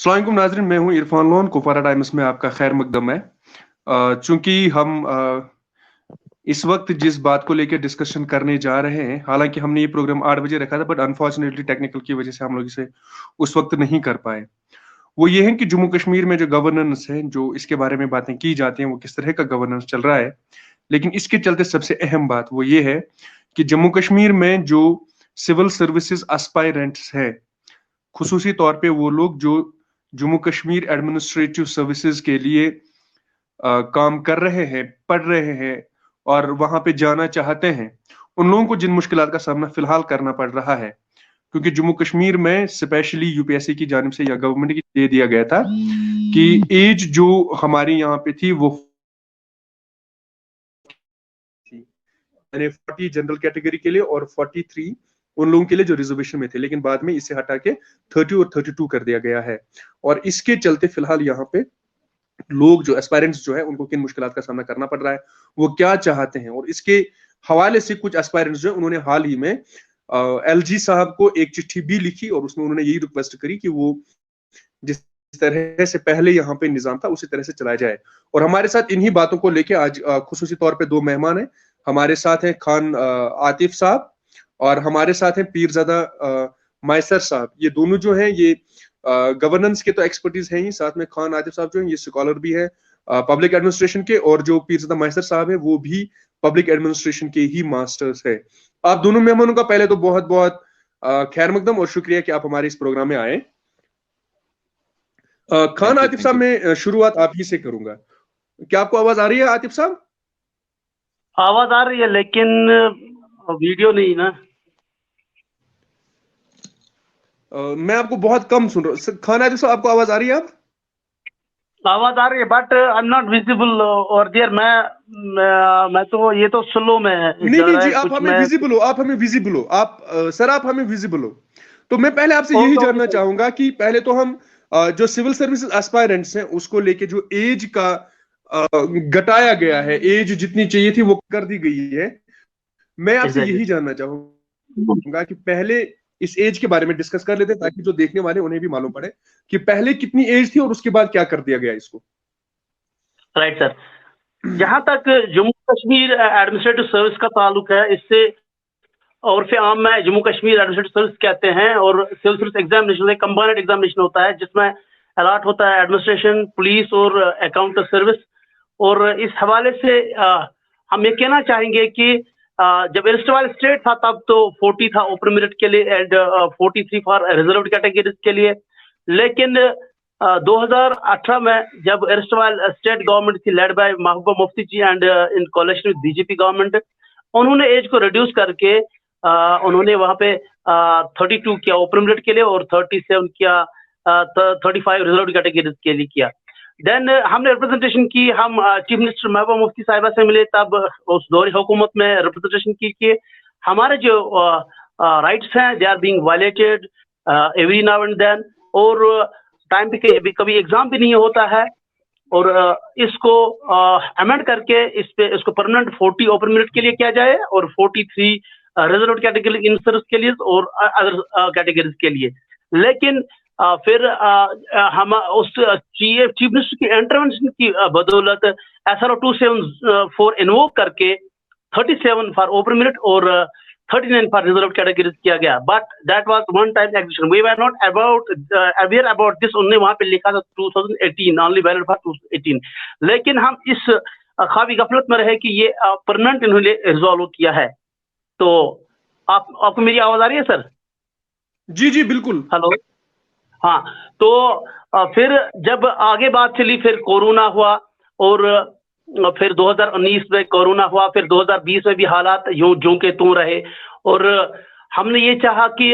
अस्सलाम वालेकुम नाज़रीन, मैं हूं इरफान लोन। कुपवारा टाइम्स में आपका खैर मकदम है। चूंकि हम इस वक्त जिस बात को लेकर डिस्कशन करने जा रहे हैं, हालांकि हमने ये प्रोग्राम 8 बजे रखा था, बट अनफॉर्चुनेटली टेक्निकल की वजह से हम लोग इसे उस वक्त नहीं कर पाए। वो ये है कि जम्मू कश्मीर में जो गवर्नेंस है, जो इसके बारे में बातें की जाती हैं, वो किस तरह का गवर्नेंस चल रहा है। लेकिन इसके चलते सबसे अहम बात वो ये है कि जम्मू कश्मीर में जो सिविल सर्विसेज एस्पायरेंट्स है, खुसूसी तौर पे वो लोग जो जम्मू कश्मीर एडमिनिस्ट्रेटिव सर्विसेज के लिए काम कर रहे हैं, पढ़ रहे हैं और वहां पे जाना चाहते हैं, उन लोगों को जिन मुश्किलात का सामना फिलहाल करना पड़ रहा है, क्योंकि जम्मू कश्मीर में स्पेशली यूपीएससी की जानिब से या गवर्नमेंट की दे दिया गया था कि एज जो हमारी यहाँ पे थी वो थी, यानी 40 जनरल कैटेगरी के लिए और 43 उन लोगों के लिए जो रिजर्वेशन में थे, लेकिन बाद में इसे हटा के 30 और 32 कर दिया गया है। और इसके चलते फिलहाल यहाँ पे लोग जो एस्पायरेंट्स जो है उनको किन मुश्किलात का सामना करना पड़ रहा है, वो क्या चाहते हैं, और इसके हवाले से कुछ एस्पायरेंट्स जो है उन्होंने हाल ही में एलजी साहब को एक चिट्ठी भी लिखी और उसमें उन्होंने यही रिक्वेस्ट करी कि वो जिस तरह से पहले यहाँ पे निजाम था उसी तरह से चलाया जाए। और हमारे साथ इन्हीं बातों को लेके आज खुसूसी तौर पे दो मेहमान हैं। हमारे साथ हैं खान आतिफ साहब और हमारे साथ हैं पीरजादा मैसर साहब। ये दोनों जो हैं ये गवर्नेंस के तो एक्सपर्टीज हैं ही, साथ में खान आतिफ साहब जो हैं ये स्कॉलर भी हैं पब्लिक एडमिनिस्ट्रेशन के, और जो पीरजादा मैसर साहब है वो भी पब्लिक एडमिनिस्ट्रेशन के ही मास्टर्स है। आप दोनों मेहमानों का पहले तो बहुत बहुत खैर मकदम और शुक्रिया कि आप हमारे इस प्रोग्राम में आए। खान आतिफ साहब, मैं शुरुआत आप ही से करूंगा। क्या आपको आवाज आ रही है आतिफ साहब? आवाज आ रही है लेकिन वीडियो नहीं ना। मैं आपको बहुत कम सुन रहा हूँ। खान आतिफ साहब, आपको आवाज आ रही है? आप आवाज आ रही है but I am not visible और देयर मैं तो ये तो स्लो में नहीं नहीं जी, आप हमें विजिबल हो, आप हमें विजिबल हो, आप सर आप हमें विजिबल हो। तो मैं पहले आपसे यही जानना चाहूंगा कि पहले तो हम जो सिविल सर्विसेज एस्पायरेंट्स हैं उसको लेके जो एज का घटाया गया है, एज जितनी चाहिए थी वो कर दी गई है, मैं आपसे यही जानना चाहूंगा कि पहले इस एज के बारे में डिस्कस कर लेते हैं ताकि जो देखने वाले उन्हें भी मालूम पड़े कि पहले कितनी एज थी और उसके बाद क्या कर दिया गया इसको। राइट सर, जहां तक जम्मू कश्मीर एडमिनिस्ट्रेटिव सर्विस का ताल्लुक है, इससे और फिर आम में जम्मू कश्मीर एडमिनिस्ट्रेटिव सर्विस कहते हैं, और civil service examination combined examination होता है जिसमें अलॉट होता है एडमिनिस्ट्रेशन, पुलिस और अकाउंट सर्विस। और इस हवाले से हम ये कहना चाहेंगे कि जब एरस्टवाइल स्टेट था तब तो 40 था ओपन मेरिट के लिए एंड 43 फॉर रिजर्व्ड कैटेगरीज के लिए। लेकिन 2018 में जब एरस्टवाइल स्टेट गवर्नमेंट थी led by Mehbooba Mufti ji and in coalition with BJP government, उन्होंने एज को रिड्यूस करके उन्होंने वहां पे 32 किया ओपन मेरिट के लिए और 37 किया 35 रिजर्व्ड कैटेगरीज के लिए किया। देन हमने रिप्रेजेंटेशन की, हम चीफ मिनिस्टर महबूबा मुफ्ती साहिबा से मिले, तब उस दौर हुकूमत में रिप्रेजेंटेशन की कि हमारे जो राइट्स हैं they are being violated every now and then, और टाइम पे कभी एग्जाम भी नहीं होता है, और इसको अमेंड करके इसको परमानेंट 40 ओपन मेरिट के लिए किया जाए और 43 रिजर्व्ड कैटेगरी इन सर्विस के लिए और अदर कैटेगरीज के लिए। लेकिन फिर हम उस चीफ मिनिस्टर की इंटरवेंशन की बदौलत SRO 274 इन्वोक करके 37 फॉर ओपन मेरिट और 39 फॉर रिजर्व कैटेगरीज किया गया। But that was one time exhibition, we were not aware about this. उन्होंने वहां पे लिखा था 2018 ओनली वैलिड फॉर 2018, लेकिन हम इस ख्वाबी गफलत में रहे कि ये परमानेंट इन्होंने रिजॉल्व किया है। तो आपको मेरी आवाज आ रही है सर? जी जी बिल्कुल। हेलो, हाँ। तो फिर जब आगे बात चली, फिर कोरोना हुआ, और फिर 2019 में कोरोना हुआ, फिर 2020 में भी हालात यूं ज्यों के त्यों रहे, और हमने ये चाहा कि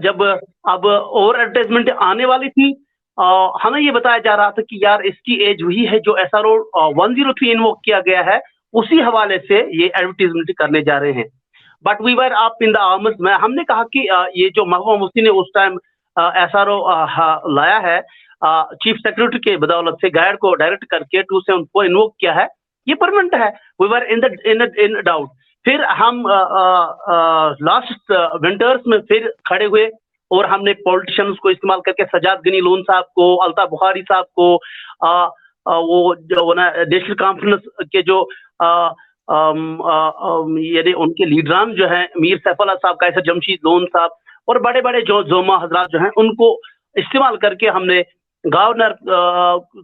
जब अब और एडवर्टाइजमेंट आने वाली थी, हमें ये बताया जा रहा था कि यार इसकी एज वही है जो SRO 103 इन्वोक किया गया है, उसी हवाले से ये एडवर्टाइजमेंट करने जा रहे हैं। But we were up in the arms में, हमने कहा कि ये जो महबूबा मुफ्ती ने उस टाइम SRO लाया है चीफ सेक्रेटरी के बदौलत से, गाइड को डायरेक्ट करके 274 इन्वोक किया है, ये परमानेंट है। We were in doubt. फिर हम लास्ट विंटर्स में फिर खड़े हुए और हमने पॉलिटिशियंस को इस्तेमाल करके सजाद गनी लोन साहब को, अल्ताफ बुखारी साहब को, वो जो ना नेशनल कॉन्फ्रेंस के जो यानी उनके लीडरान जो हैं, मीर सैफुल्लाह साहब, कैसर जमशीद लोन साहब और बड़े बड़े जो जोमा हजरात जो हैं, उनको इस्तेमाल करके हमने गवर्नर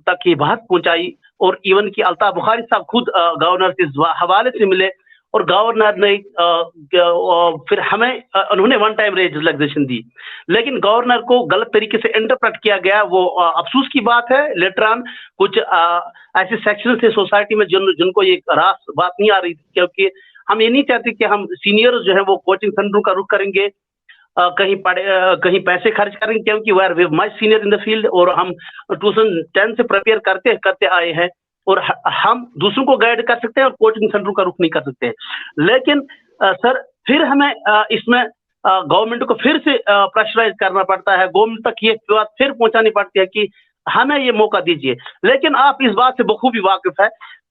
तक ये बात पहुंचाई। और इवन कि अल्ताफ बुखारी साहब खुद गवर्नर के हवाले से मिले और गवर्नर ने फिर हमें उन्होंने वन टाइम रेट रिलैक्सेशन दी, लेकिन गवर्नर को गलत तरीके से इंटरप्रेट किया गया। वो अफसोस की बात है। लेटर ऑन कुछ ऐसे सेक्शन थे सोसाइटी में जिनको ये रास बात नहीं आ रही थी, क्योंकि हम ये नहीं चाहते कि हम सीनियर्स जो है वो कोचिंग सेंटरों का रुख करेंगे, कहीं पैसे खर्च करेंगे, क्योंकि we are much senior in the field और हम 2010 से प्रिपेयर करते करते आए हैं और हम दूसरों को गाइड कर सकते हैं और कोचिंग सेंटर का रुख नहीं कर सकते। लेकिन सर फिर हमें इसमें गवर्नमेंट को फिर से प्रेशराइज करना पड़ता है, गवर्नमेंट तक ये बात फिर पहुंचानी पड़ती है कि हमें ये मौका दीजिए। लेकिन आप इस बात से बखूबी वाकिफ है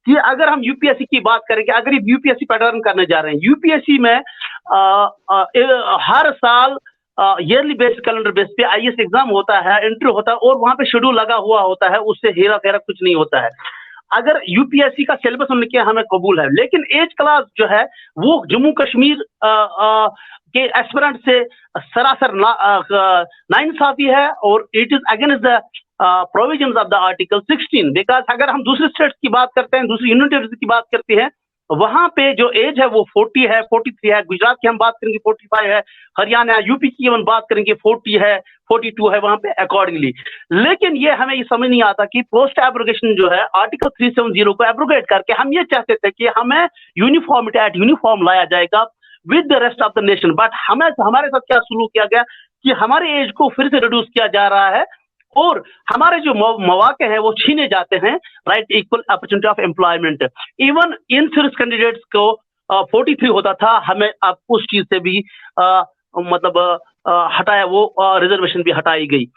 कि अगर हम यूपीएससी की बात करेंगे, अगर ये यूपीएससी पैटर्न करने जा रहे हैं, यूपीएससी में हर साल ईयरली बेस कैलेंडर बेस पे आईएएस एग्जाम होता है, इंटरव्यू होता है और वहां पे शेड्यूल लगा हुआ होता है, उससे हेरा फेरा कुछ नहीं होता है। अगर यूपीएससी का सिलेबस उन्होंने किया हमें कबूल है, लेकिन एज क्लास जो है वो जम्मू कश्मीर के एस्पिरेंट से सरासर नाइंसाफी है और it is against the provisions of the article 16। Because अगर हम दूसरे स्टेट्स की बात करते हैं, दूसरी यूनियन टेरिटरी की बात करते हैं, वहां पे जो एज है वो 40 है, 43 है। गुजरात की हम बात करेंगे 45 है, हरियाणा यूपी की हम बात करेंगे 40 है, 42 है वहां पे अकॉर्डिंगली। लेकिन ये हमें ये समझ नहीं आता कि पोस्ट एब्रोगेशन जो है आर्टिकल 370 को एब्रोगेट करके हम ये चाहते थे कि हमें यूनिफॉर्मिटी एट यूनिफॉर्म लाया जाएगा with the rest of the nation, but हमारे साथ क्या सुलूक किया गया कि हमारे एज को फिर से रिड्यूस किया जा रहा है और हमारे जो मौके हैं वो छीने जाते हैं, right equal opportunity of employment. Even in service candidates को 43 होता था, हमें अब उस चीज से भी हटाया, वो रिजर्वेशन भी हटाई गई।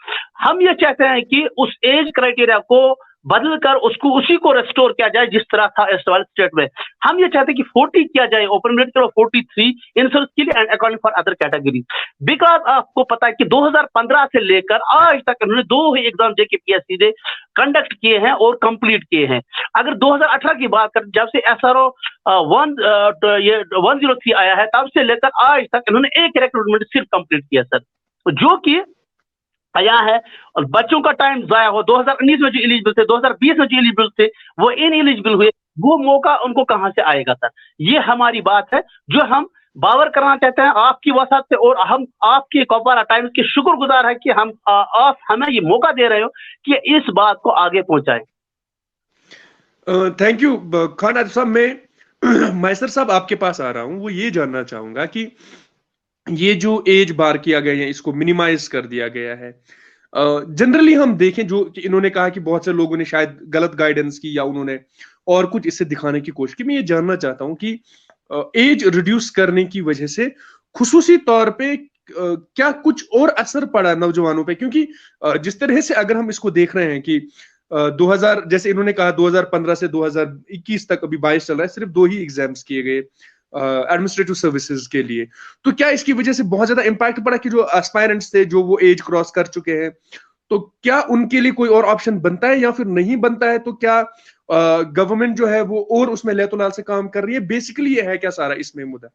हम ये चाहते हैं कि उस एज क्राइटेरिया को बदलकर उसको उसी को रेस्टोर किया जाए जिस तरह था इस वाले स्टेट में। हम ये चाहते हैं कि 40 किया जाए ओपन मेरिट और 43 इन सर्विस के लिए and according for other category. Because आपको पता है कि 2015 से लेकर आज तक उन्होंने 2 ही एग्जाम जेके पीएससी ने कंडक्ट किए हैं और कंप्लीट किए हैं। अगर 2018 की बात करें, जब से SRO 103 आया है तब से लेकर आज तक इन्होंने एक रिक्रूटमेंट सिर्फ कंप्लीट किया सर, जो कि आया है और बच्चों का टाइम जाया हो। 2019 में जो एलिजिबल थे, 2020 में जो एलिजिबल थे वो इनएलिजिबल हुए, वो मौका उनको कहां से आएगा सर? ये हमारी बात है जो हम बावर करना चाहते हैं आपकी वसात से, और हम आपकी कुपवारा टाइम्स के शुक्रगुजार है कि आप हमें ये मौका दे रहे हो कि इस बात को आगे पहुंचाएं। थैंक यू खान आरिफ साहब। मैं मैसर साहब आपके पास आ रहा हूं, वो ये जानना चाहूंगा कि ये जो एज बार किया गया है इसको मिनिमाइज कर दिया गया है। जनरली हम देखें जो कि इन्होंने कहा कि बहुत से लोगों ने शायद गलत गाइडेंस की या उन्होंने और कुछ इससे दिखाने की कोशिश की। मैं ये जानना चाहता हूं कि एज रिड्यूस करने की वजह से खुसूसी तौर पे क्या कुछ और असर पड़ा नौजवानों पे? क्योंकि जिस तरह से अगर हम इसको देख रहे हैं कि 2000 जैसे इन्होंने कहा 2015 से 2021 तक अभी 22 चल रहा है, सिर्फ 2 ही एग्जाम्स किए गए एडमिनिस्ट्रेटिव सर्विसेज के लिए, तो क्या इसकी वजह से बहुत ज्यादा इंपैक्ट पड़ा कि जो एस्पायरेंट्स थे जो वो एज क्रॉस कर चुके हैं, तो क्या उनके लिए कोई और ऑप्शन बनता है या फिर नहीं बनता है? तो क्या गवर्नमेंट जो है वो और उसमें लैतुलाल से काम कर रही है? बेसिकली ये है क्या सारा इसमें मुद्दा?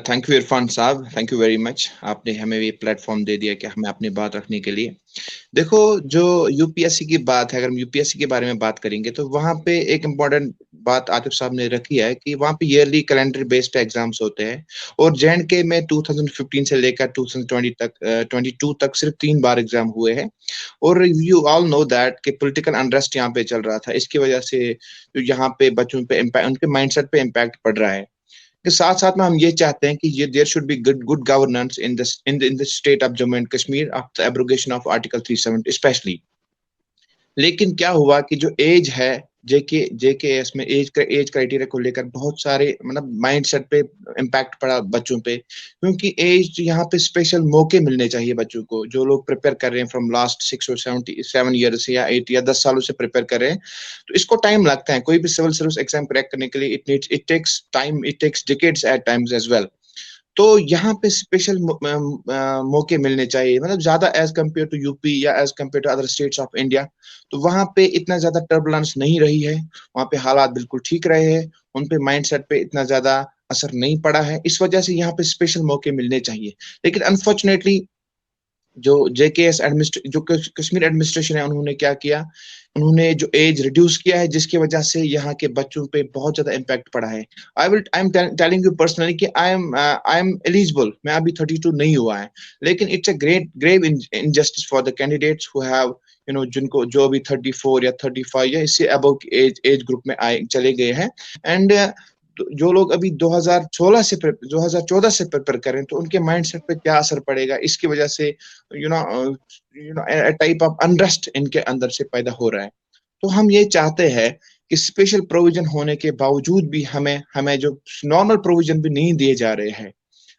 थैंक यू इरफान साहब, थैंक यू वेरी मच। आपने हमें ये प्लेटफॉर्म दे दिया कि हमें अपनी बात रखने के लिए। देखो, जो यूपीएससी की बात है, अगर हम यूपीएससी के बारे में बात करेंगे तो वहां पे एक इम्पॉर्टेंट बात आतिफ साहब ने रखी है कि वहां पे ईयरली कैलेंडर बेस्ड एग्जाम्स होते हैं और जेएंडके में 2015 से लेकर 2022 तक सिर्फ 3 बार एग्जाम हुए हैं। और यू ऑल नो दैट कि पॉलिटिकल अनरेस्ट यहाँ पे चल रहा था, इसकी वजह से यहाँ पे बच्चों पे उनके माइंडसेट पे इम्पैक्ट पड़ रहा है। के साथ साथ में हम ये चाहते हैं कि ये there should be good governance in the state of Jammu and Kashmir after abrogation of article 370 specially. लेकिन क्या हुआ कि जो एज है जेकेएस में एज क्राइटेरिया को लेकर बहुत सारे माइंडसेट पे इम्पैक्ट पड़ा बच्चों पे, क्योंकि एज यहाँ पे स्पेशल मौके मिलने चाहिए बच्चों को। जो लोग प्रिपेयर कर रहे हैं फ्रॉम लास्ट 6 और 7 ईयर से या 8 या 10 सालों से प्रिपेयर कर रहे हैं, तो इसको टाइम लगता है। कोई भी सिविल सर्विस एग्जाम क्रैक करने के लिए it takes time, it takes decades at times as well. तो यहाँ पे स्पेशल मौके मिलने चाहिए, मतलब ज्यादा एज कम्पेयर टू यूपी या as compared to other states of India. तो वहाँ पे इतना ज्यादा टर्बुलेंस नहीं रही है, वहाँ पे हालात बिल्कुल ठीक रहे हैं, उन पे माइंडसेट पे इतना ज्यादा असर नहीं पड़ा है। इस वजह से यहाँ पे स्पेशल मौके मिलने चाहिए। लेकिन अनफॉर्चुनेटली जो जेकेएस जो कश्मीर एडमिनिस्ट्रेशन है, उन्होंने क्या किया, उन्होंने जो एज रिड्यूस किया है, जिसकी वजह से यहाँ के बच्चों पे बहुत ज्यादा इम्पैक्ट पड़ा है। I am telling you personally कि आई एम एलिजिबल, मैं अभी 32 नहीं हुआ है, लेकिन it's a grave injustice for the candidates who have जिनको जो अभी 34 या 35 या इससे अबव एज ग्रुप में आए चले गए हैं। एंड जो लोग अभी 2014 से प्रिपेयर करें, तो उनके माइंडसेट पे क्या असर पड़ेगा, इसकी वजह से टाइप ऑफ अनरेस्ट इनके अंदर से पैदा हो रहा है। तो हम ये चाहते हैं कि स्पेशल प्रोविजन होने के बावजूद भी हमें जो नॉर्मल प्रोविजन भी नहीं दिए जा रहे हैं।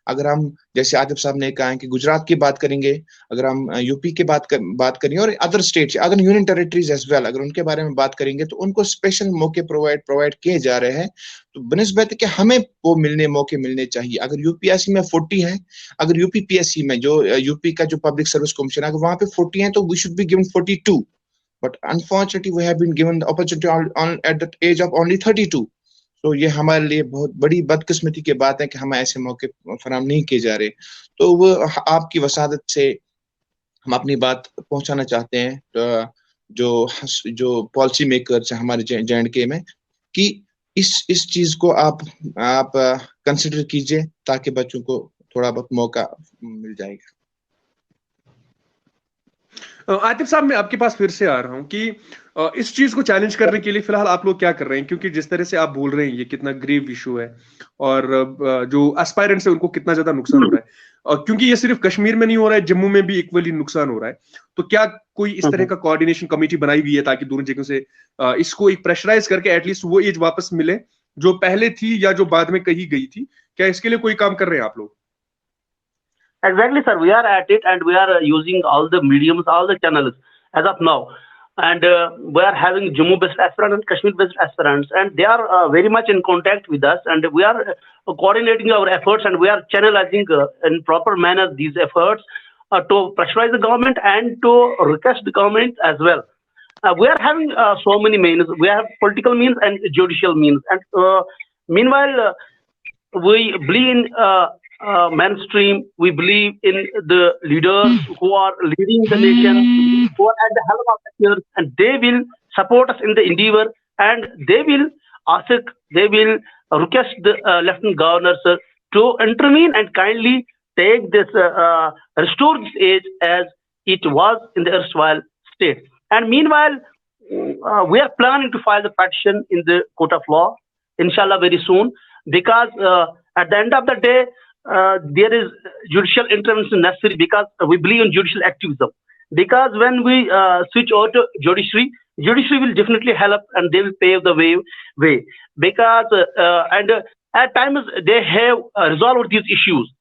अगर हम जैसे आतिफ साहब ने कहा है कि गुजरात की बात करेंगे, अगर हम यूपी की बात करेंगे और other states, other union territories as well, अगर उनके बारे में बात करेंगे, तो उनको स्पेशल मौके प्रोवाइड किए जा रहे हैं। तो बनिस्बत कि हमें वो मौके मिलने चाहिए। अगर यूपीएससी में 40 है, अगर यूपीपीएससी में जो यूपी का जो पब्लिक सर्विस कमीशन है, अगर वहां पे 40 है, तो we should be given 42, but unfortunately we have been given the opportunity at the age of only 32। तो ये हमारे लिए बहुत बड़ी बदकिस्मती की बात है कि हमें ऐसे मौके फराहम नहीं किए जा रहे। तो वो आपकी वसादत से हम अपनी बात पहुंचाना चाहते हैं, जो पॉलिसी मेकर्स हैं हमारे जे.एंड.के में, कि इस चीज को आप कंसिडर कीजिए, ताकि बच्चों को थोड़ा बहुत मौका मिल जाएगा। आतिफ साहब, मैं आपके पास फिर से आ रहा हूं कि इस चीज को चैलेंज करने के लिए फिलहाल आप लोग क्या कर रहे हैं, क्योंकि जिस तरह से आप बोल रहे हैं ये कितना ग्रेव इशू है और जो एस्पायरेंट्स है उनको कितना ज्यादा नुकसान हो रहा है, क्योंकि ये सिर्फ कश्मीर में नहीं हो रहा है, जम्मू में भी इक्वली नुकसान हो रहा है। तो क्या कोई इस तरह का कोऑर्डिनेशन कमेटी बनाई हुई है ताकि दोनों जगहों से इसको एक प्रेशराइज करके एटलीस्ट वो एज वापस मिले जो पहले थी या जो बाद में कही गई थी? क्या इसके लिए कोई काम कर रहे हैं आप लोग? Exactly, sir. We are at it, and we are using all the mediums, all the channels as of now. And we are having Jammu-based aspirants and Kashmir-based aspirants, and they are very much in contact with us. And we are coordinating our efforts, and we are channelizing in proper manner these efforts to pressurize the government and to request the government as well. We are having so many means. We have political means and judicial means. And meanwhile, we believe in mainstream. We believe in the leaders who are leading the nation, who are at the helm of affairs, and they will support us in the endeavor, and they will request the Lieutenant Governor, sir, to intervene and kindly take this, restore this age as it was in the erstwhile state. And meanwhile, we are planning to file the petition in the court of law, inshallah, very soon, because at the end of the day, there is judicial intervention necessary, because we believe in judicial activism. Because when we switch over to judiciary will definitely help, and they will pave the way. Because and at times they have resolved these issues.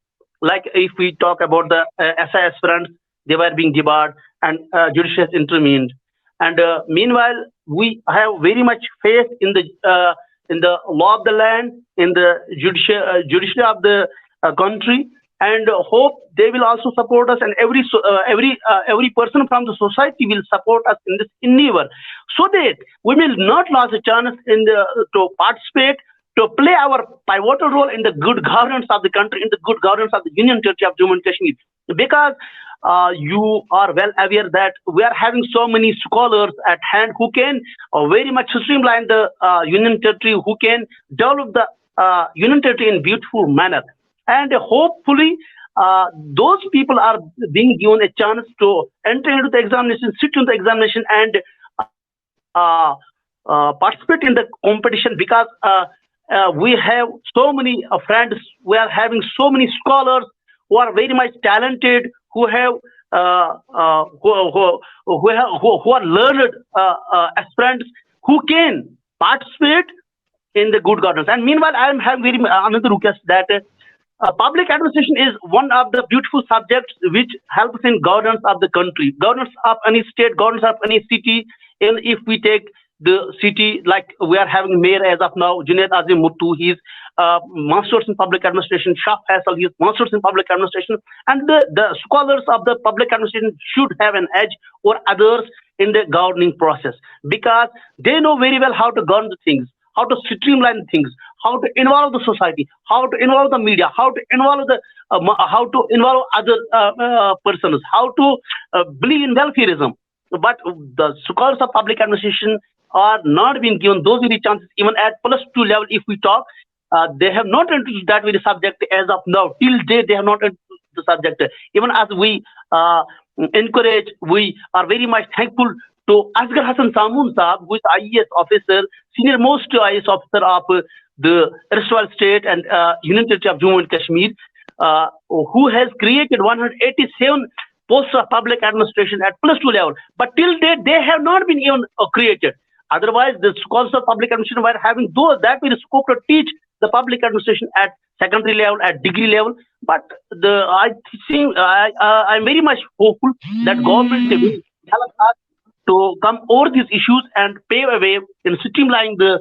Like if we talk about the SI aspirants, they were being debarred, and judiciary has intervened. And meanwhile, we have very much faith in the law of the land, in the judiciary of the country, and hope they will also support us, and every person from the society will support us in this endeavor, so that we will not lose a chance to participate, to play our pivotal role in the good governance of the country, in the good governance of the Union Territory of Jammu and Kashmir. Because you are well aware that we are having so many scholars at hand who can very much streamline the Union Territory, who can develop the Union Territory in beautiful manner. And hopefully, those people are being given a chance to enter into the examination, sit in the examination, and participate in the competition. Because we have so many friends, we are having so many scholars who are very much talented, who have who are learned aspirants who can participate in the good governance. And meanwhile, I am having another request that public administration is one of the beautiful subjects which helps in governance of the country, governance of any state, governance of any city. And if we take the city, like we are having mayor as of now, Junaid Azim Muttu, he's masters in public administration. Shah Faisal, he's masters in public administration. And the scholars of the public administration should have an edge or others in the governing process, because they know very well how to govern the things, how to streamline things, how to involve the society, how to involve the media, how to involve other persons, how to believe in welfareism. But the scholars of public administration are not being given those very chances, even at +2 level. If we talk, they have not introduced that very subject as of now. Till date, they have not introduced the subject. Even as we encourage, we are very much thankful to Asghar Hassan Samoon Saab, who is IAS officer, senior most IAS officer of the erstwhile state and Union Territory of Jammu and Kashmir, who has created 187 posts of public administration at +2 level. But till date, they have not been even created. Otherwise, the scholars of public administration were having that very scope to teach the public administration at secondary level, at degree level. But I think I'm very much hopeful that government will help us to come over these issues and pave a way in streamlining the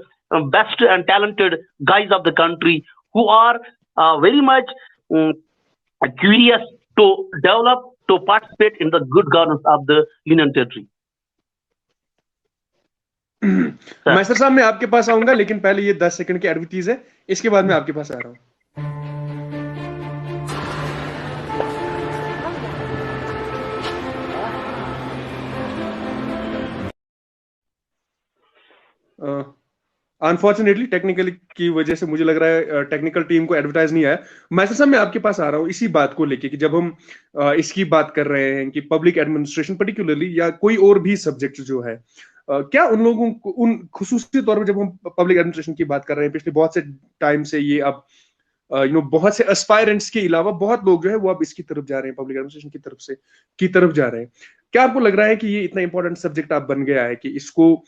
best and talented guys of the country who are very much curious to develop, to participate in the good governance of the Union Territory. Master साहब, मैं आपके पास आऊंगा, लेकिन पहले ये 10 second की advertise है, इसके बाद मैं आपके पास आ रहा हूँ। अनफॉर्चुनेटली टेक्निकल की वजह से मुझे लग रहा है टेक्निकल टीम को एडवर्टाइज नहीं आया। मास्टर साहब, मैं आपके पास आ रहा हूँ इसी बात को लेके कि जब हम इसकी बात कर रहे हैं कि पब्लिक एडमिनिस्ट्रेशन पर्टिकुलरली या कोई और भी सब्जेक्ट जो है, क्या उन लोगों को, उन खुसूसी तौर पर जब हम पब्लिक एडमिनिस्ट्रेशन की बात कर रहे हैं पिछले बहुत से टाइम से, ये अब बहुत से एस्पायरेंट्स के अलावा बहुत लोग जो है वो अब इसकी तरफ जा रहे हैं, पब्लिक एडमिनिस्ट्रेशन की तरफ जा रहे हैं। क्या आपको लग रहा है कि ये इतना इंपॉर्टेंट सब्जेक्ट अब बन गया है कि इसको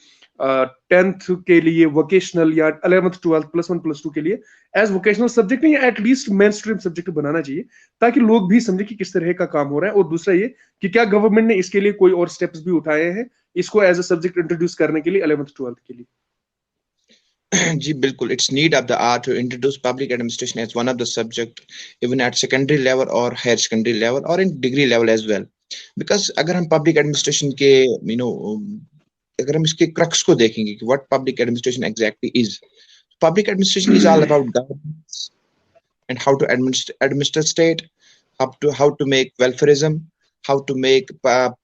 10th के लिए वोकेशनल या 11th 12th +1 +2 के लिए एज वोकेशनल सब्जेक्ट नहीं, या एटलीस्ट मेन स्ट्रीम सब्जेक्ट बनाना चाहिए, ताकि लोग भी समझे कि किस तरह का काम हो रहा है? और दूसरा ये कि क्या गवर्नमेंट ने इसके लिए कोई और स्टेप्स भी उठाए हैं इसको एज अ सब्जेक्ट इंट्रोड्यूस करने के लिए 11th 12th के लिए? जी बिल्कुल, it's need of the hour to introduce public administration as one of the subject even at secondary level और हायर सेकेंडरी लेवल और in degree level as well. Because अगर हम पब्लिक एडमिनिस्ट्रेशन के अगर हम इसके क्रक्स को देखेंगे कि what public administration exactly is, public administration is all about governance and how to administer state, how to make welfareism, how to make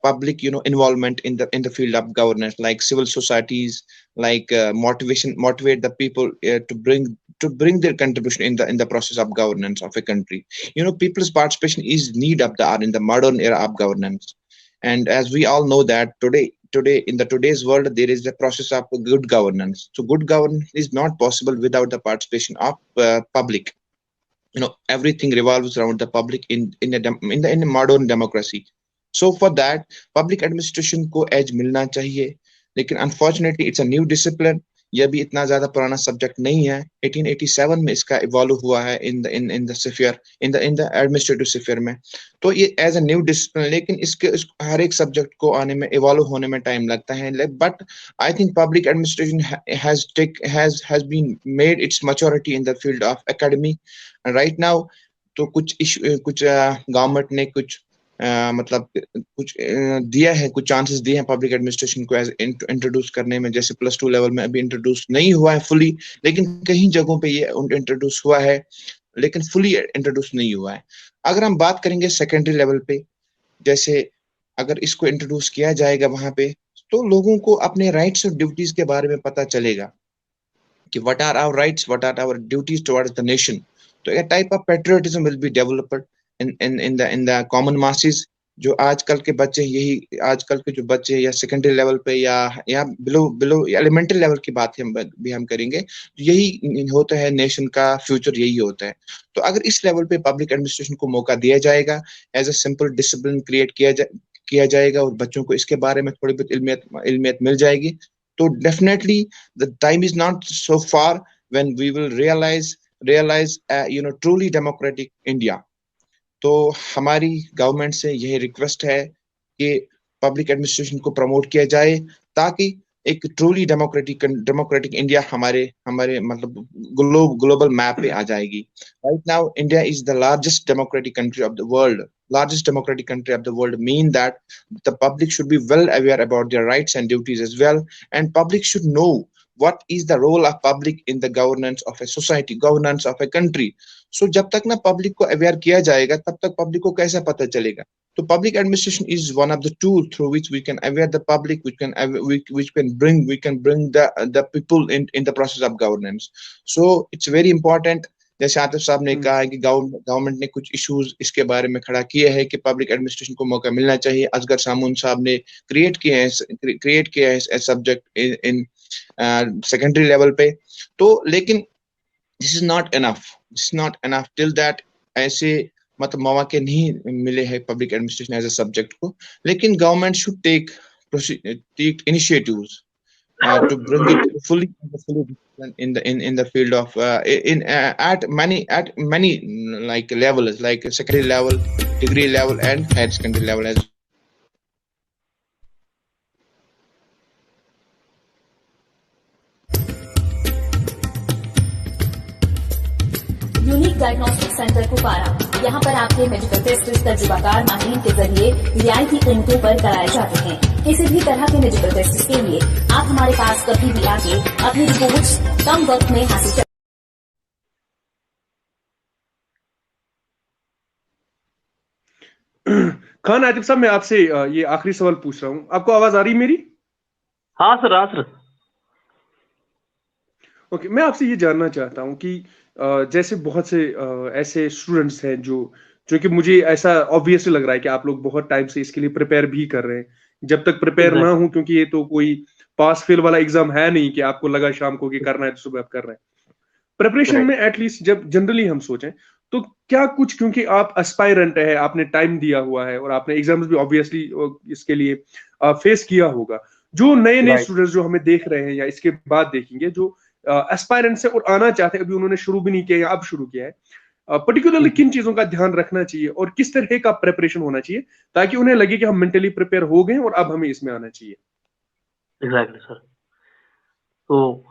public involvement in the field of governance, like civil societies, like motivate the people to bring their contribution in the process of governance of a country. People's participation is need of the art in the modern era of governance. And as we all know that today in today's world there is the process of good governance. So good governance is not possible without the participation of public. Everything revolves around the public in a modern democracy. So for that public administration को edge मिलना चाहिए, लेकिन unfortunately it's a new discipline. यह भी इतना ज्यादा पुराना subject नहीं है। 1887 में इसका इवॉल्व हुआ है in the sphere, in the administrative sphere में। तो ये एज अ न्यू डिसिप्लिन, लेकिन इसके हर एक सब्जेक्ट को आने में, इवॉल्व होने में टाइम लगता है। But I think public administration has been made its maturity in the field of academy right now. तो कुछ गवर्नमेंट ने कुछ दिया है, कुछ चांसेस दिए हैं पब्लिक एडमिनिस्ट्रेशन को इंट्रोड्यूस करने में। जैसे +2 लेवल में अभी इंट्रोड्यूस नहीं हुआ है फुली, लेकिन कहीं जगहों पे ये इंट्रोड्यूस हुआ है, लेकिन फुली इंट्रोड्यूस नहीं हुआ है। अगर हम बात करेंगे सेकेंडरी लेवल पे, जैसे अगर इसको इंट्रोड्यूस किया जाएगा वहां पे, तो लोगों को अपने राइट्स और ड्यूटीज के बारे में पता चलेगा कि what are our rights, what are our duties towards the nation. तो a type of patriotism will be developed in the common masses। जो आजकल के बच्चे, यही आजकल के जो बच्चे या सेकेंडरी लेवल पे या बिलो एलिमेंट्री लेवल की बात भी हम करेंगे, यही होता है नेशन का फ्यूचर, यही होता है। तो अगर इस लेवल पे पब्लिक एडमिनिस्ट्रेशन को मौका दिया जाएगा, as a simple discipline create किया जाएगा और बच्चों को इसके बारे में थोड़ी बहुत इल्मियत मिल जाएगी, तो definitely the time is not so far when we will realize truly democratic India. तो हमारी गवर्नमेंट से यही रिक्वेस्ट है कि पब्लिक एडमिनिस्ट्रेशन को प्रमोट किया जाए, ताकि एक ट्रूली डेमोक्रेटिक इंडिया हमारे मतलब ग्लोबल मैप पे आ जाएगी। Right now India is the largest democratic country of the world. Largest democratic country of the world mean that the public should be well aware about their rights and duties as well, and public should know what is the role of public in the governance of a society, governance of a country. So जब तक ना public को aware किया जाएगा तब तक public को कैसा पता चलेगा? So public administration is one of the tools through which we can aware the public, we can bring the people in the process of governance. So it's very important, जैसे आतिफ साहब ने कहा है कि गवर्नमेंट ने कुछ इश्यूज इसके बारे में खड़ा किए हैं कि पब्लिक एडमिनिस्ट्रेशन को मौका मिलना चाहिए। असगर सामून साहब ने क्रिएट किया है सब्जेक्ट इन सेकेंडरी लेवल पे। तो लेकिन this is not enough till that ऐसे मतलब मौके नहीं मिले हैं public administration as a subject को। लेकिन government should take initiatives to bring it fully in the field of at many like levels, like secondary level, degree level, and higher secondary level as. Unique diagnostic centre Kupwara, यहाँ पर आपके medical test तजुर्बाकार माहिरीन के जरिए रियायती कीमतों पर कराए जाते हैं। किसी भी तरह के मेडिकल टेस्ट के लिए आप हमारे पास कभी भी आके अपनी रिपोर्ट्स कम वक्त में हासिल कर। खान आतिफ साहब, मैं आपसे ये आखिरी सवाल पूछ रहा हूँ, आपको आवाज आ रही मेरी? हाँ सर। ओके, मैं आपसे ये जानना चाहता हूँ कि जैसे बहुत से ऐसे स्टूडेंट्स हैं जो कि मुझे ऐसा ऑब्वियसली लग रहा है कि आप लोग बहुत टाइम से इसके लिए प्रिपेयर भी कर रहे हैं। जब तक प्रिपेयर ना हो, क्योंकि ये तो कोई पास फेल वाला एग्जाम है नहीं कि आपको लगा शाम को कि करना है तो सुबह आप कर रहे हैं। प्रिपरेशन में एटलीस्ट जब जनरली हम सोचें तो क्या कुछ, क्योंकि आप एस्पायरेंट है, आपने टाइम दिया हुआ है और आपने एग्जाम्स भी ऑब्वियसली इसके लिए फेस किया होगा, जो नए स्टूडेंट्स जो हमें देख रहे हैं या इसके बाद देखेंगे, जो एस्पायरेंट से और आना चाहते हैं, अभी उन्होंने शुरू भी नहीं किया या अब शुरू किया है, पर्टिकुलरली किन चीजों का ध्यान रखना चाहिए और किस तरह का प्रिपरेशन होना चाहिए ताकि उन्हें लगे कि हम मेंटली प्रिपेयर हो गए और अब हमें इसमें आना चाहिए? Exactly sir. तो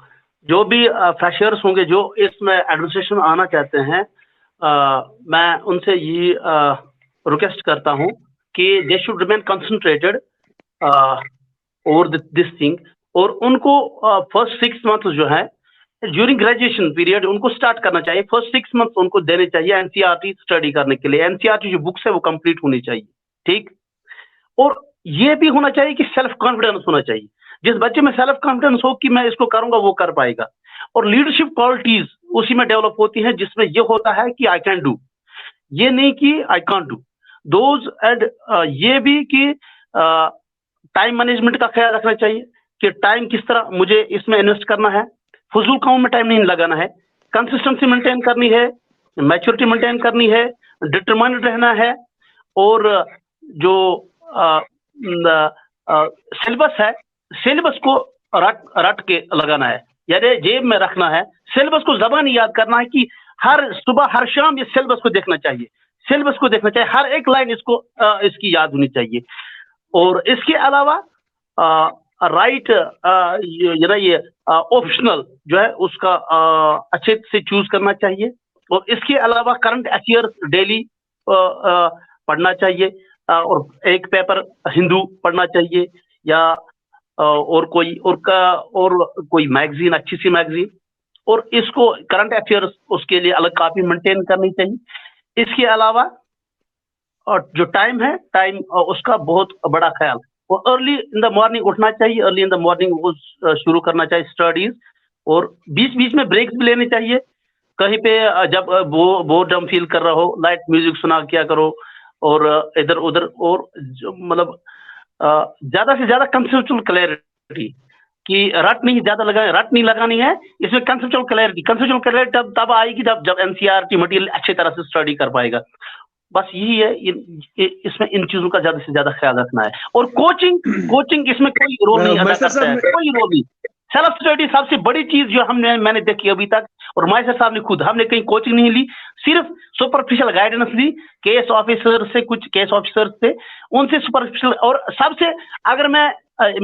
जो भी फ्रेशर्स होंगे जो इसमें एडमिनिस्ट्रेशन आना चाहते हैं, मैं उनसे ये रिक्वेस्ट करता हूं कि they should remain concentrated over this thing, और उनको फर्स्ट 6 मंथ जो है ड्यूरिंग ग्रेजुएशन पीरियड उनको स्टार्ट करना चाहिए। फर्स्ट 6 मंथ उनको देने चाहिए एनसीईआरटी स्टडी करने के लिए। एनसीईआरटी जो बुक्स है वो कंप्लीट होनी चाहिए, ठीक। और ये भी होना चाहिए कि सेल्फ कॉन्फिडेंस होना चाहिए। जिस बच्चे में सेल्फ कॉन्फिडेंस हो कि मैं इसको करूंगा, वो कर पाएगा। और लीडरशिप क्वालिटीज उसी में डेवलप होती हैं जिसमें ये होता है कि आई कैन डू, ये नहीं कि I can't do those. And ये भी कि टाइम मैनेजमेंट का ख्याल रखना चाहिए कि टाइम किस तरह मुझे इसमें इन्वेस्ट करना है, फजूल कामों में टाइम नहीं लगाना है, कंसिस्टेंसी मेंटेन करनी है, मैच्योरिटी मेंटेन करनी है, डिटरमाइंड रहना है, और जो सिलेबस है, सिलेबस को रट के लगाना है, यानी जेब में रखना है। सिलेबस को ज़बानी याद करना है कि हर सुबह हर शाम ये सिलेबस को देखना चाहिए, सिलेबस को देखना चाहिए, हर एक लाइन इसको इसकी याद होनी चाहिए। और इसके अलावा राइट ये ऑप्शनल जो है उसका अच्छे से चूज करना चाहिए। और इसके अलावा करंट अफेयर्स डेली पढ़ना चाहिए, और एक पेपर हिंदू पढ़ना चाहिए, या और कोई मैगजीन, अच्छी सी मैगजीन, और इसको करंट अफेयर्स उसके लिए अलग कॉपी मेंटेन करनी चाहिए। इसके अलावा और जो टाइम है, टाइम उसका बहुत बड़ा ख्याल, और अर्ली इन द मॉर्निंग उठना चाहिए, अर्ली इन द मॉर्निंग वो शुरू करना चाहिए स्टडीज, और बीच बीच में ब्रेक्स भी लेने चाहिए। कहीं पे जब बोर्डम फील कर रहा हो, लाइट म्यूजिक सुना किया करो, और इधर उधर, और मतलब ज्यादा से ज्यादा कंसेप्चुअल क्लैरिटी कि रट नहीं लगानी है इसमें। कंसेप्चुअल क्लैरिटी तब आएगी जब एनसीईआरटी मटेरियल अच्छी तरह से स्टडी कर पाएगा। बस यही है, इसमें इन चीजों का ज्यादा से ज्यादा ख्याल रखना है। और कोचिंग इसमें कोई रोल नहीं अदा करता है, कोई रोल नहीं। सेल्फ स्टडी सबसे बड़ी चीज जो मैंने देखी अभी तक, और माइसर साहब ने खुद, हमने कहीं कोचिंग नहीं ली, सिर्फ सुपरफिशियल गाइडेंस ली केस ऑफिसर से, कुछ केस ऑफिसर थे उनसे सुपरफिशियल। और सबसे अगर मैं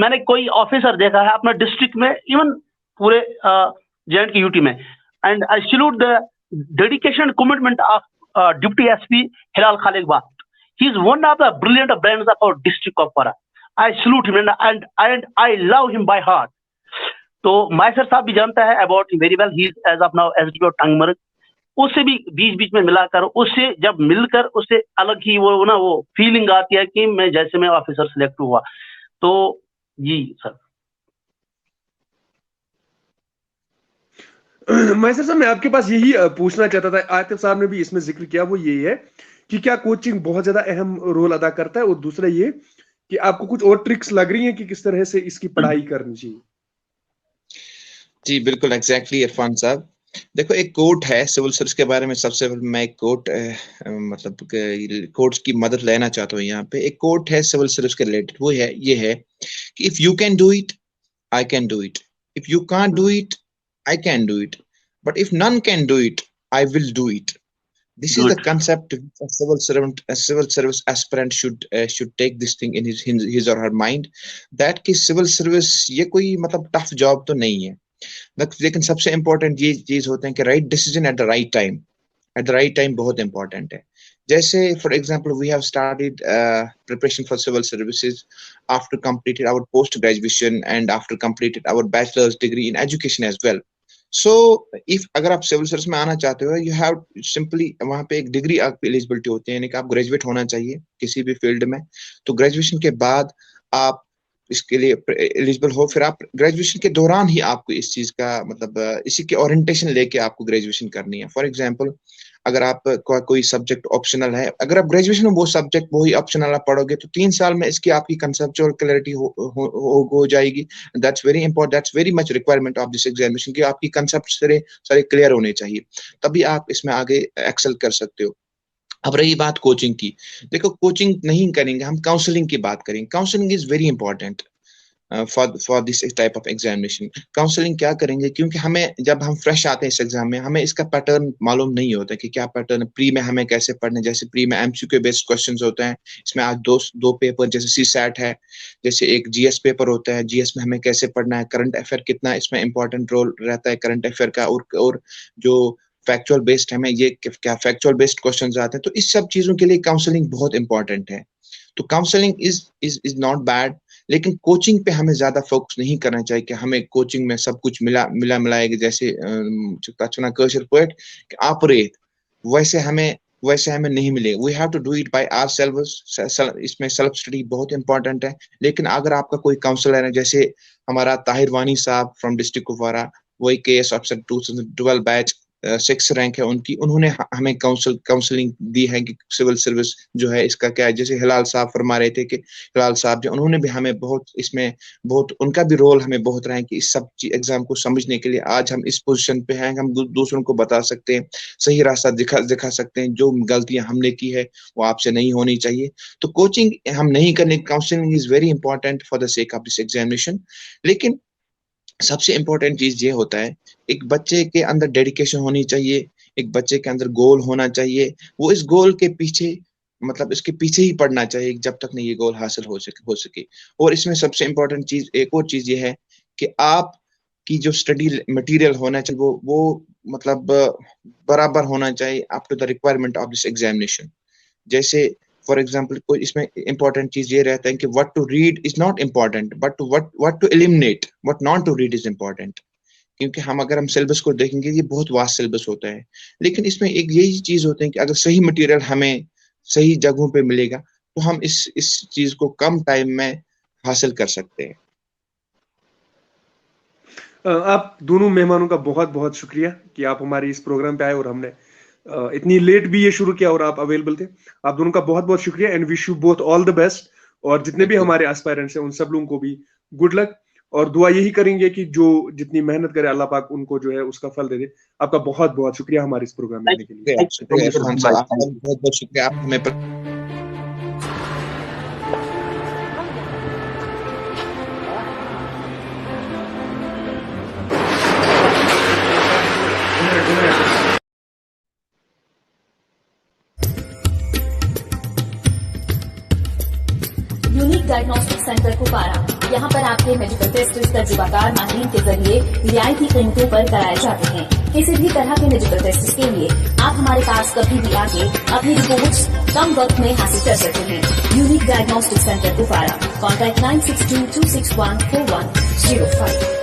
मैंने कोई ऑफिसर देखा है अपना डिस्ट्रिक्ट में, इवन पूरे J&K यूटी में, and I salute the dedication commitment of deputy SP Hilal Khaliqbagh. He is one of the brilliant brains of our district Kupwara. I salute him and I love him by heart. तो मायसर साहब भी जानता है about very well. He is as of now SDPO Tangmarg. उससे भी बीच बीच में मिलाकर, उससे जब मिलकर उससे अलग ही वो फीलिंग आती है कि मैं जैसे मैं ऑफिसर सिलेक्ट हुआ. तो जी सर. मैसर साहब, मैं आपके पास यही पूछना चाहता था, आतिफ साहब ने भी इसमें जिक्र किया, वो यही है कि क्या कोचिंग बहुत ज्यादा अहम रोल अदा करता है, और दूसरा ये कि आपको कुछ और ट्रिक्स लग रही हैं कि किस तरह से इसकी पढ़ाई करनी चाहिए. जी बिल्कुल, एग्जैक्टली इरफान साहब. देखो, एक कोट है सिविल सर्विस के बारे में. सबसे पहले मैं एक कोट मतलब कोट्स की मदद लेना चाहता हूँ यहाँ पे. एक कोट है सिविल सर्विस के रिलेटेड, वो है ये है कि if you can do it I can do it, if you can't do it I can do it, but if none can do it, I will do it. This is the concept a civil servant, a civil service aspirant should take this thing in his or her mind, that कि civil service ये कोई मतलब tough job तो नहीं है, लेकिन सबसे important ये चीज होते हैं कि right decision at the right time. At the right time बहुत important है. जैसे for example we have started preparation for civil services after completed our post graduation and after completed our bachelor's degree in education as well. So if अगर आप civil service में आना चाहते हो, you have simply वहाँ पे एक degree आपकी एलिजिबिलिटी होती है, यानी कि आप ग्रेजुएट होना चाहिए किसी भी फील्ड में. तो ग्रेजुएशन के बाद आप इसके लिए एलिजिबल हो. फिर आप ग्रेजुएशन के दौरान ही आपको इस चीज का मतलब इसी की ओरिएंटेशन लेके आपको ग्रेजुएशन करनी है. फॉर एग्जांपल, अगर आप कोई सब्जेक्ट ऑप्शनल है, अगर आप ग्रेजुएशन में वो सब्जेक्ट वही ऑप्शनल आप पढ़ोगे तो 3 साल में इसकी आपकी कंसेप्चुअल क्लैरिटी हो जाएगी. That's very important, that's very much requirement of this examination कि आपकी कंसेप्ट सारे क्लियर होने चाहिए, तभी आप इसमें आगे एक्सेल कर सकते हो. अब रही बात कोचिंग की. देखो, कोचिंग नहीं करेंगे, हम काउंसलिंग की बात करेंगे. Counselling is very important for this type of examination. Counselling क्या करेंगे, क्योंकि हमें जब हम फ्रेश आते हैं इस एग्जाम में, हमें इसका पैटर्न मालूम नहीं होता कि क्या पैटर्न है. प्री में हमें कैसे पढ़ने, जैसे प्री में एमसीक्यू बेस्ड क्वेश्चंस होते हैं. इसमें आज दो पेपर, जैसे सीसैट है, जैसे एक जीएस पेपर होता है. जीएस में हमें कैसे पढ़ना है, करंट अफेयर कितना इसमें इंपॉर्टेंट रोल रहता है करंट अफेयर का, और जो फैक्चुअल बेस्ड हमें ये क्या फैक्चुअल बेस्ड क्वेश्चंस आते हैं. तो इस सब चीजों के लिए काउंसलिंग बहुत इंपॉर्टेंट है. तो काउंसलिंग इज नॉट बैड, लेकिन कोचिंग पे हमें ज्यादा फोकस नहीं करना चाहिए कि हमें कोचिंग में सब कुछ मिलाएगा, जैसे कशर पोएट आप रेत वैसे हमें नहीं मिलेगा. We have to do it by ourselves. इसमें सेल्फ स्टडी बहुत इंपॉर्टेंट है. लेकिन अगर आपका कोई काउंसलर है, जैसे हमारा ताहिर वानी साहब फ्रॉम डिस्ट्रिक्ट कुपवारा, वही केएस ऑफिसर 2012 बैच 6 रैंक है उनकी, उन्होंने हमें काउंसलिंग दी है कि सिविल सर्विस जो है इसका क्या है. जैसे हिलाल साहब फरमा रहे थे कि हिलाल साहब जो, उन्होंने भी हमें बहुत उनका भी रोल हमें बहुत रहा है कि इस सब एग्जाम को समझने के लिए आज हम इस पोजीशन पे हैं, हम दूसरों को बता सकते हैं, सही रास्ता दिखा सकते हैं. जो गलतियां हमने की है वो आपसे नहीं होनी चाहिए. तो कोचिंग हम नहीं करने, counselling is very important for the sake of this examination. लेकिन सबसे इंपॉर्टेंट चीज ये होता है, एक बच्चे के अंदर डेडिकेशन होनी चाहिए, एक बच्चे के अंदर गोल होना चाहिए. वो इस गोल के पीछे मतलब इसके पीछे ही पढ़ना चाहिए जब तक नहीं ये गोल हासिल हो सके. और इसमें सबसे इंपॉर्टेंट चीज, एक और चीज ये है कि आप की जो स्टडी मटेरियल होना चाहिए वो मतलब बराबर होना चाहिए up to the requirement of this examination. जैसे फॉर एग्जाम्पल, कोई इसमें इंपॉर्टेंट चीज ये रहता है कि what to read is not important, but what to eliminate, what not to read is important. क्योंकि अगर हम सिलेबस को देखेंगे, ये बहुत वास्ट सिलेबस होता है, लेकिन इसमें एक यही चीज होती है कि अगर सही मटेरियल हमें सही जगहों पे मिलेगा तो हम इस चीज को कम टाइम में हासिल कर सकते हैं. आप दोनों मेहमानों का बहुत बहुत शुक्रिया कि आप हमारे इस प्रोग्राम पे आए और हमने इतनी लेट भी ये शुरू किया और आप अवेलेबल थे. आप दोनों का बहुत बहुत शुक्रिया and wish you both all the best. और जितने भी हमारे एस्पायरेंट्स हैं उन सब लोगों को भी गुड लक, और दुआ यही करेंगे कि जो जितनी मेहनत करे अल्लाह पाक उनको जो है उसका फल दे दे. आपका बहुत बहुत शुक्रिया हमारे इस प्रोग्राम में आने के लिए. बहुत बहुत शुक्रिया. आप हमें यूनिक डायग्नोस्टिक सेंटर कुपवारा, यहाँ पर आपके मेडिकल टेस्ट तजुर्बाकार माहिरीन के जरिए रियायती कीमतों पर कराए जाते हैं। किसी भी तरह के मेडिकल टेस्ट के लिए आप हमारे पास कभी भी आके अपनी रिपोर्ट्स कम वक्त में हासिल कर सकते हैं। Unique diagnostic centre Kupwara. Contact 9622614105।